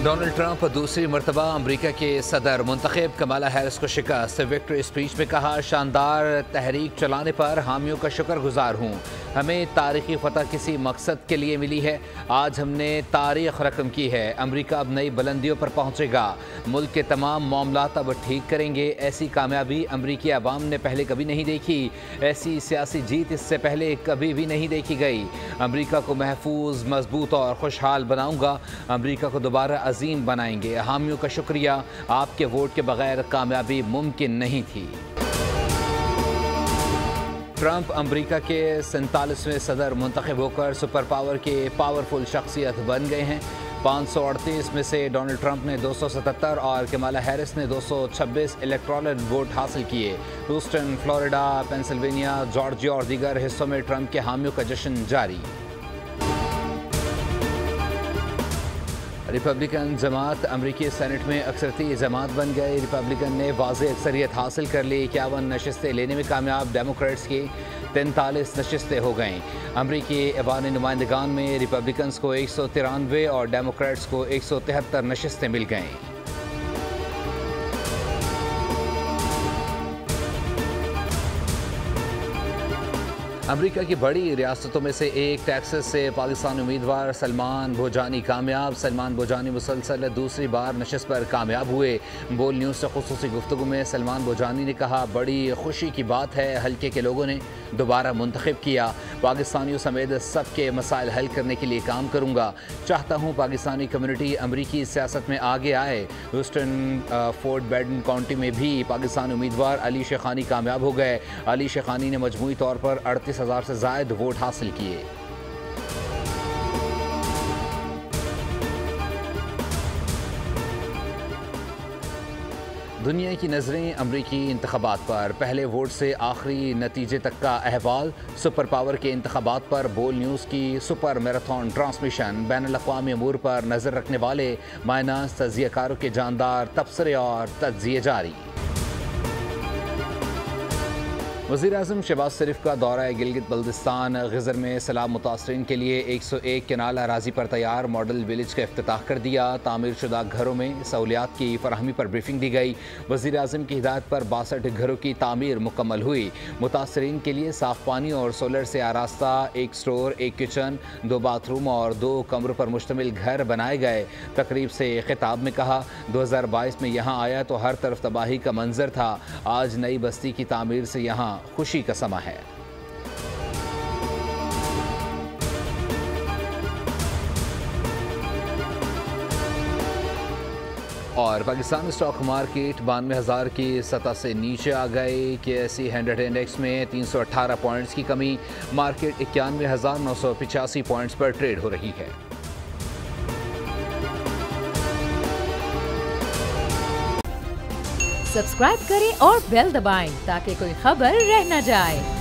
Donald Trump दूसरी मरतबा अमरीका के सदर मुंतखब कमाला हैरिस को शिकस्त। विक्ट्री स्पीच में कहा, शानदार तहरीक चलाने पर हामियों का शुक्रगुजार हूँ। हमें तारीखी फतह किसी मकसद के लिए मिली है। आज हमने तारीख रकम की है। अमरीका अब नई बुलंदियों पर पहुँचेगा। मुल्क के तमाम मामलात अब ठीक करेंगे। ऐसी कामयाबी अमरीकी अवाम ने पहले कभी नहीं देखी। ऐसी सियासी जीत इससे पहले कभी भी नहीं देखी गई। अमरीका को महफूज, मजबूत और खुशहाल बनाऊंगा। अमरीका को दोबारा अजीम बनाएंगे। हामियों का शुक्रिया। आपके वोट के बगैर कामयाबी मुमकिन नहीं थी। ट्रंप अमरीका के 47वें सदर मुंतखब होकर सुपर पावर के पावरफुल शख्सियत बन गए हैं। 538 में से डोनाल्ड ट्रंप ने 277 और कमाला हैरिस ने 226 इलेक्टोरल वोट हासिल किए। ह्यूस्टन, फ्लोरिडा, पेंसिल्वेनिया, जॉर्जिया और दीगर हिस्सों में ट्रंप के हामियों का जश्न जारी। रिपब्लिकन जमात अमरीकी सेनेट में अक्सरती जमात बन गई। रिपब्लिकन ने वाज़ेह अक्सरियत हासिल कर ली। 51 नशस्तें लेने में कामयाब। डेमोक्रेट्स की 43 नशस्तें हो गईं। अमरीकी ऐवान नुमाइंदगान में रिपब्लिकन्स को 193 और डेमोक्रेट्स को 173 नशस्तें मिल गईं। अमरीका की बड़ी रियासतों में से एक टेक्सास से पाकिस्तानी उम्मीदवार सलमान भोजानी कामयाब। सलमान भोजानी मुसलसल दूसरी बार नशस्त पर कामयाब हुए। बोल न्यूज़ से खुसूसी गुफ्तगू में सलमान भोजानी ने कहा, बड़ी खुशी की बात है, हल्के के लोगों ने दोबारा मुंतखब किया। पाकिस्तानियों समेत सबके मसाइल हल करने के लिए काम करूँगा। चाहता हूँ पाकिस्तानी कम्युनिटी अमरीकी सियासत में आगे आए। ह्यूस्टन, फोर्ट बेडन काउंटी में भी पाकिस्तानी उम्मीदवार अली शेखानी कामयाब हो गए। अली शेखानी ने मजमूई तौर पर 38,000 से ज़ायद वोट हासिल किए। दुनिया की नज़रें अमरीकी इंतखाबात पर। पहले वोट से आखिरी नतीजे तक का अहवाल। सुपर पावर के इंतखाबात पर बोल न्यूज़ की सुपर मैराथन ट्रांसमिशन। बैनुल-अक़वामी अमूर पर नज़र रखने वाले मायनाज़ तज़ियाकारों के जानदार तबसरे और तज्ज़िये जारी। वज़ीर-ए-आज़म शहबाज शरीफ का दौरा गिलगित बल्तिस्तान। ग़िज़र में सैलाब मुतासरीन के लिए 101 केनाल अराज़ी पर तैयार मॉडल विलेज का इफ्तिताह कर दिया। तामीर शुदा घरों में सहूलियात की फराहमी पर ब्रीफिंग दी गई। वज़ीर-ए-आज़म की हिदायत पर 62 घरों की तामीर मुकम्मल हुई। मुतासरीन के लिए साफ़ पानी और सोलर से आरास्ता 1 स्टोर, 1 किचन, 2 बाथरूम और 2 कमरों पर मुश्तमिल घर बनाए गए। तकरीब से खिताब में कहा, 2022 में यहाँ आया तो हर तरफ तबाही का मंजर था। आज नई बस्ती की तामीर से यहाँ खुशी का समा है। और पाकिस्तान स्टॉक मार्केट 92,000 की सतह से नीचे आ गई। KSE 100 इंडेक्स में 318 पॉइंट्स की कमी। मार्केट 91,985 पॉइंट्स पर ट्रेड हो रही है। सब्सक्राइब करें और बेल दबाएं ताकि कोई खबर रह न जाए।